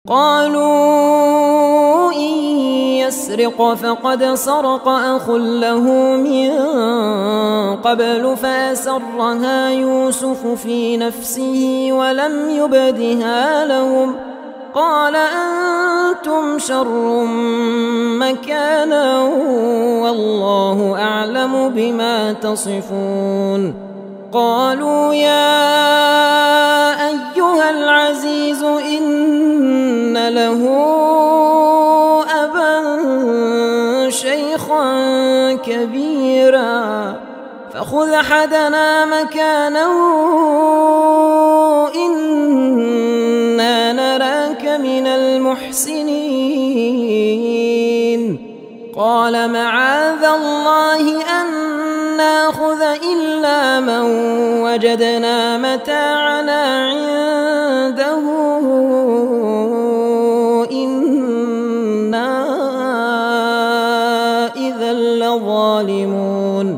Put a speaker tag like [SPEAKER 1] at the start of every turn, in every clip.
[SPEAKER 1] قالوا إن يسرق فقد سرق أخ له من قبل فأسرها يوسف في نفسه ولم يبدها لهم قال أنتم شر مكانا والله أعلم بما تصفون. قالوا يا أيها العزيز إن له أبا شيخا كبيرا فخذ أحدنا مكانه إنا نراك من المحسنين. قال معاذ الله أن ناخذ إلا من وجدنا متاعنا عنده إنا إذا لظالمون.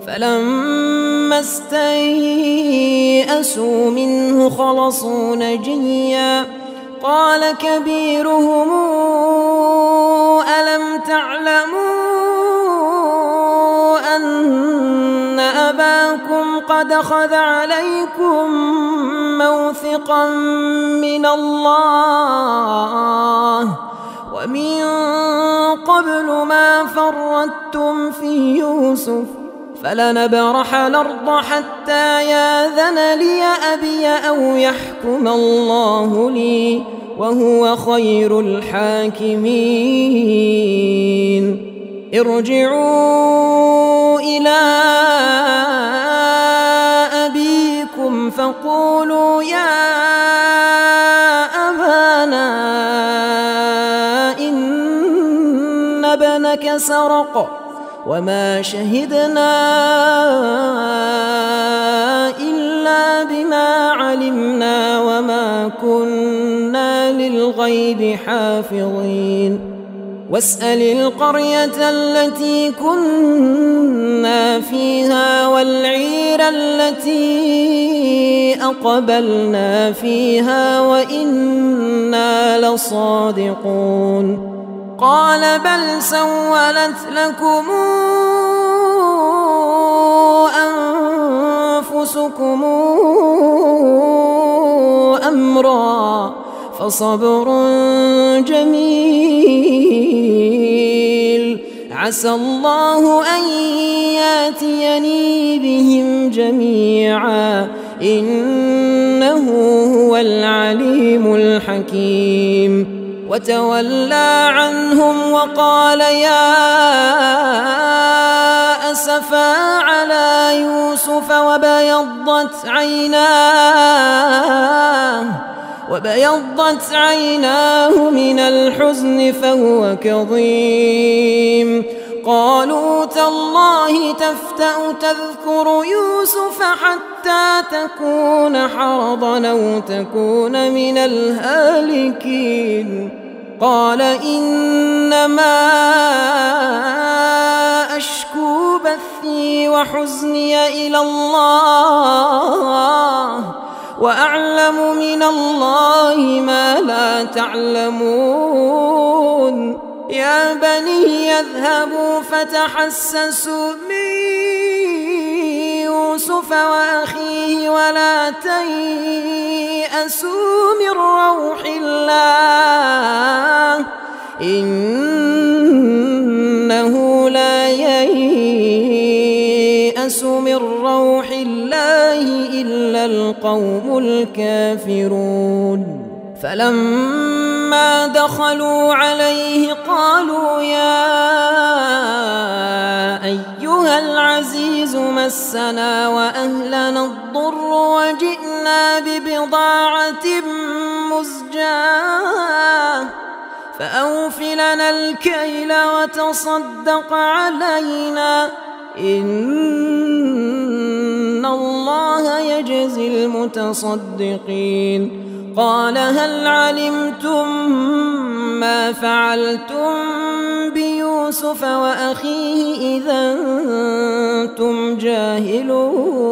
[SPEAKER 1] فلما استيئسوا منه خلصوا نجيا قال كبيرهم ألم تعلموا أن أباكم قد أخذ عليكم موثقا من الله ومن قبل ما فرطتم في يوسف فلنبرح الأرض حتى ياذن لي أبي أو يحكم الله لي وهو خير الحاكمين. ارجعوا إلى أبيكم فقولوا يا أبانا إن ابنك سرق وما شهدنا إلا بما علمنا وما كنا للغيب حافظين. واسأل القرية التي كنا فيها والعير التي أقبلنا فيها وإنا لصادقون. قال بل سولت لكم أنفسكم أمرا فصبر جميل عسى الله أن ياتيني بهم جميعا إنه هو العليم الحكيم. وتولى عنهم وقال يا أسفا على يوسف وبيضت عيناه من الحزن فهو كظيم. قالوا تالله تفتأ تذكر يوسف حتى تكون حرضا أو تكون من الهالكين. قال إنما أشكو بثي وحزني إلى الله وأعلم من الله ما لا تعلمون. يا بني يذهبوا فتحسسوا من يوسف وأخيه ولا تيأسوا من روح الله إنه لا ييأس من روح الله إلا القوم الكافرون. فلما دخلوا عليه قالوا يا أيها العزيز مسنا وأهلنا الضر وجئنا ببضاعة مزجاة فأوف لنا الكيل وتصدق علينا إن الله يجزي المتصدقين. قال هل علمتم ما فعلتم بيوسف وأخيه إذا أنتم جاهلون.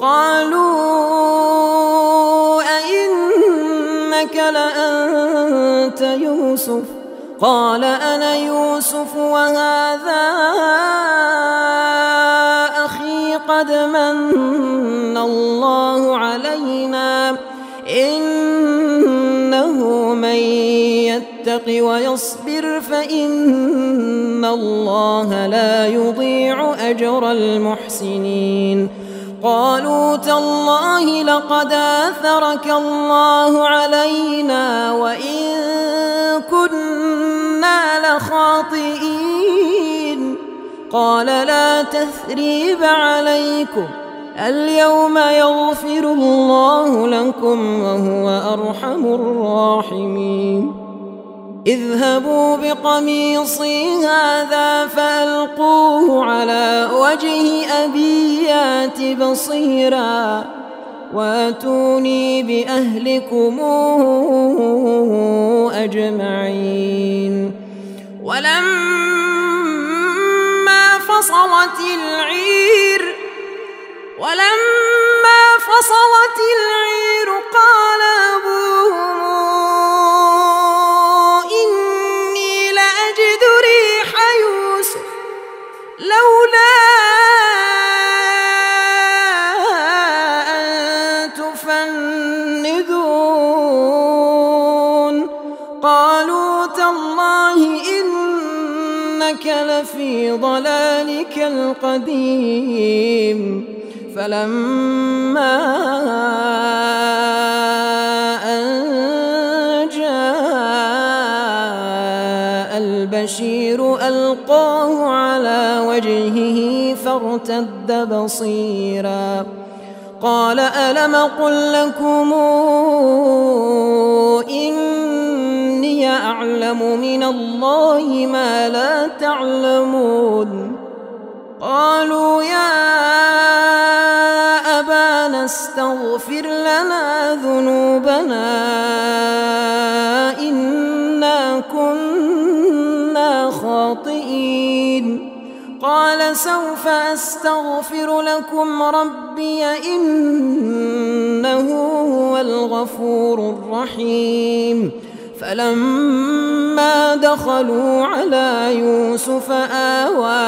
[SPEAKER 1] قالوا أئنك أأنت يوسف؟ قال أنا يوسف وهذا أخي قد من الله علينا إنه من يتق ويصبر فإن الله لا يضيع أجر المحسنين. قالوا تالله لقد آثرك الله علينا وإن كنا لخاطئين. قال لا تثريب عليكم اليوم يغفر الله لكم وهو أرحم الراحمين. اذهبوا بقميصي هذا فألقوه على وجه أبي يأت بصيرا واتوني بأهلكم أجمعين. ولما فصلت العير قال أبوهم إني لأجد ريح يوسف لولا أن تفندون. قالوا تالله إنك لفي ضلالك القديم. فلما أن جاء البشير ألقاه على وجهه فارتد بصيرا قال ألم قل لكم إني أعلم من الله ما لا تعلمون. قالوا يا أبانا استغفر لنا ذنوبنا إنا كنا خاطئين. قال سوف أستغفر لكم ربي إنه هو الغفور الرحيم. فلما دخلوا على يوسف آوى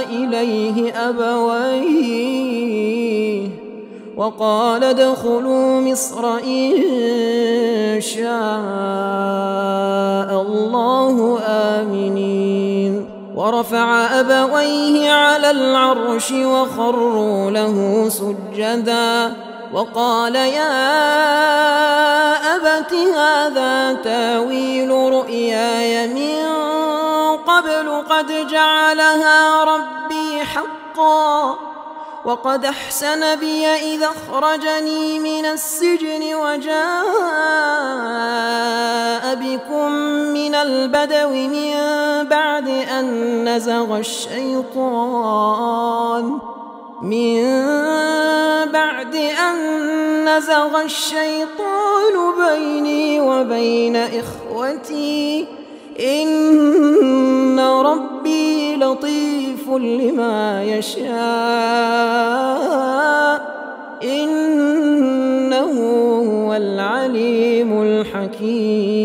[SPEAKER 1] إليه أبويه وقال ادخلوا مصر إن شاء الله آمنين. ورفع أبويه على العرش وخروا له سجدا وقال يا أبت هذا تاويل رؤياي من قبل قد جعلها ربي حقا وقد أحسن بي إذ أخرجني من السجن وجاء بكم من البدو من بعد أن نزغ الشيطان بيني وبين إخوتي إن ربي لطيف لما يشاء إنه هو العليم الحكيم.